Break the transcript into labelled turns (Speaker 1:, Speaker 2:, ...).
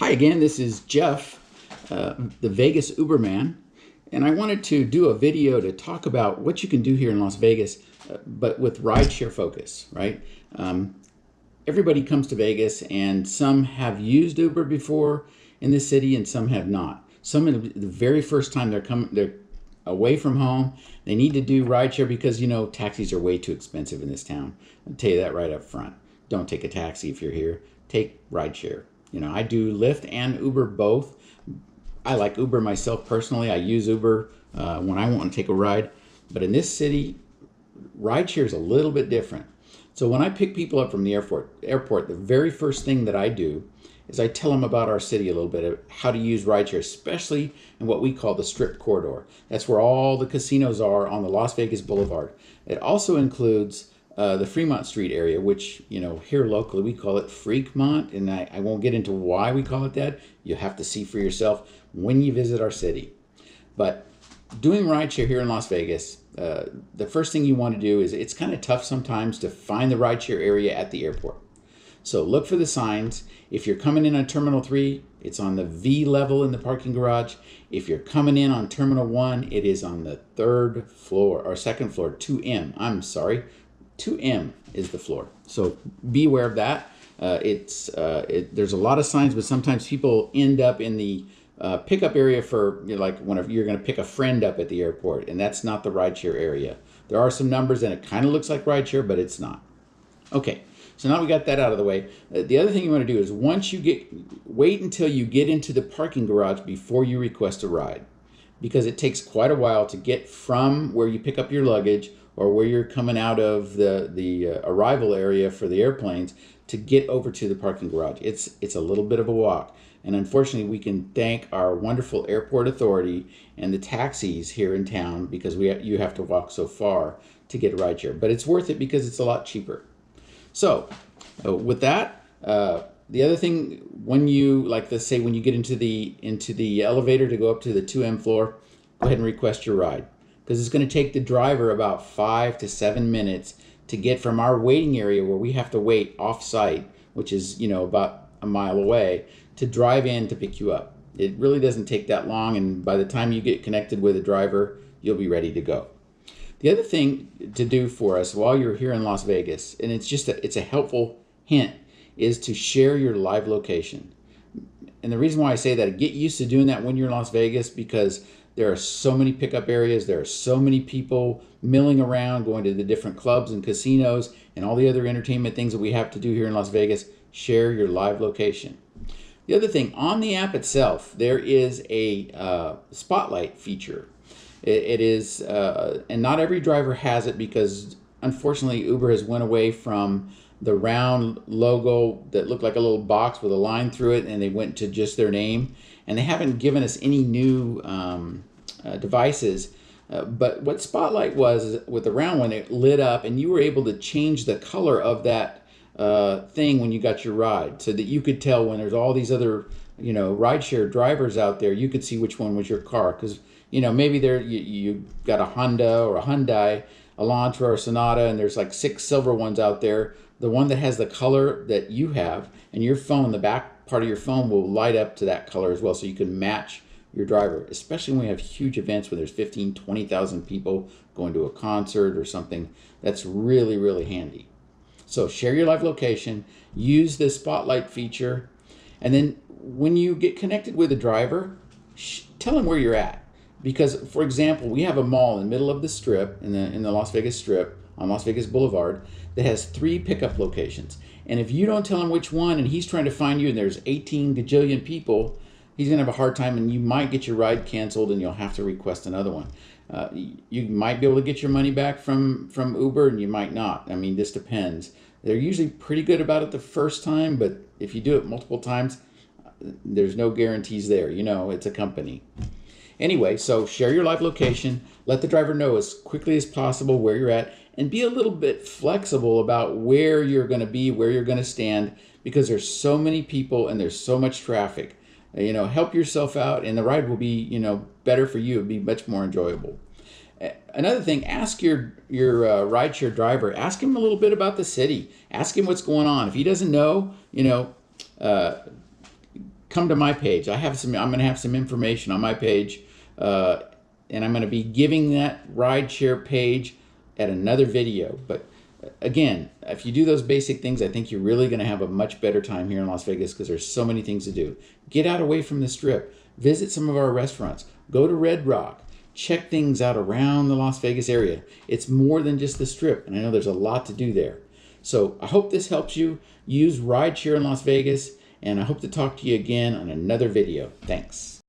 Speaker 1: Hi again, this is Jeff, the Vegas Uberman, and I wanted to do a video to talk about what you can do here in Las Vegas, but with rideshare focus, right? Everybody comes to Vegas, and some have used Uber before in this city, and some have not. Some of the very first time they're away from home, they need to do rideshare because taxis are way too expensive in this town. I'll tell you that right up front. Don't take a taxi if you're here. Take rideshare. I do Lyft and Uber both. I like Uber myself personally. I use Uber when I want to take a ride. But in this city, rideshare is a little bit different. So when I pick people up from the airport, the very first thing that I do is I tell them about our city a little bit, of how to use rideshare, especially in what we call the Strip Corridor. That's where all the casinos are on the Las Vegas Boulevard. It also includes the Fremont Street area, which, here locally we call it Freakmont, and I won't get into why we call it that. You have to see for yourself when you visit our city. But doing rideshare here in Las Vegas, the first thing you want to do is, it's kind of tough sometimes to find the rideshare area at the airport. So look for the signs. If you're coming in on Terminal 3, it's on the V level in the parking garage. If you're coming in on Terminal 1, it is on the third floor, or second floor, 2M. I'm sorry. 2M is the floor. So be aware of that. There's a lot of signs, but sometimes people end up in the pickup area for, like whenever you're going to pick a friend up at the airport, and that's not the rideshare area. There are some numbers, and it kind of looks like rideshare, but it's not. Okay, so now we got that out of the way. The other thing you want to do is wait until you get into the parking garage before you request a ride, because it takes quite a while to get from where you pick up your luggage or where you're coming out of the arrival area for the airplanes to get over to the parking garage. It's a little bit of a walk. And unfortunately, we can thank our wonderful airport authority and the taxis here in town, because you have to walk so far to get a rideshare. But it's worth it because it's a lot cheaper. So with that, the other thing, when you, let's say when you get into the elevator to go up to the 2M floor, go ahead and request your ride, because it's going to take the driver about 5 to 7 minutes to get from our waiting area, where we have to wait off-site, which is about a mile away, to drive in to pick you up. It really doesn't take that long, and by the time you get connected with a driver, you'll be ready to go. The other thing to do for us while you're here in Las Vegas, and it's a helpful hint, is to share your live location. And the reason why I say that, get used to doing that when you're in Las Vegas, because there are so many pickup areas, there are so many people milling around, going to the different clubs and casinos and all the other entertainment things that we have to do here in Las Vegas. Share your live location. The other thing, on the app itself, there is a spotlight feature. It is, and not every driver has it, because unfortunately Uber has went away from the round logo that looked like a little box with a line through it, and they went to just their name, and they haven't given us any new devices. But what Spotlight was, with the round one, it lit up, and you were able to change the color of that thing when you got your ride, so that you could tell when there's all these other rideshare drivers out there, you could see which one was your car. Because maybe you got a Honda or a Hyundai, Elantra or Sonata, and there's like 6 silver ones out there. The one that has the color that you have, and your phone, the back part of your phone will light up to that color as well, so you can match your driver, especially when we have huge events where there's 15, 20,000 people going to a concert or something. That's really, really handy. So share your live location, use the Spotlight feature, and then when you get connected with a driver, tell them where you're at. Because, for example, we have a mall in the middle of the Strip, in the Las Vegas Strip, on Las Vegas Boulevard, that has 3 pickup locations. And if you don't tell him which one, and he's trying to find you, and there's 18 gajillion people, he's going to have a hard time, and you might get your ride canceled, and you'll have to request another one. You might be able to get your money back from Uber, and you might not. I mean, this depends. They're usually pretty good about it the first time, but if you do it multiple times, there's no guarantees there. It's a company. Anyway, so share your live location, let the driver know as quickly as possible where you're at, and be a little bit flexible about where you're going to be, where you're going to stand, because there's so many people and there's so much traffic. Help yourself out, and the ride will be, better for you. It'll be much more enjoyable. Another thing, ask your rideshare driver, ask him a little bit about the city. Ask him what's going on. If he doesn't know, come to my page. I'm going to have some information on my page, and I'm going to be giving that rideshare page at another video. But again, if you do those basic things, I think you're really going to have a much better time here in Las Vegas because there's so many things to do. Get out away from the Strip. Visit some of our restaurants. Go to Red Rock. Check things out around the Las Vegas area. It's more than just the Strip, and I know there's a lot to do there. So I hope this helps you use rideshare in Las Vegas, and I hope to talk to you again on another video. Thanks.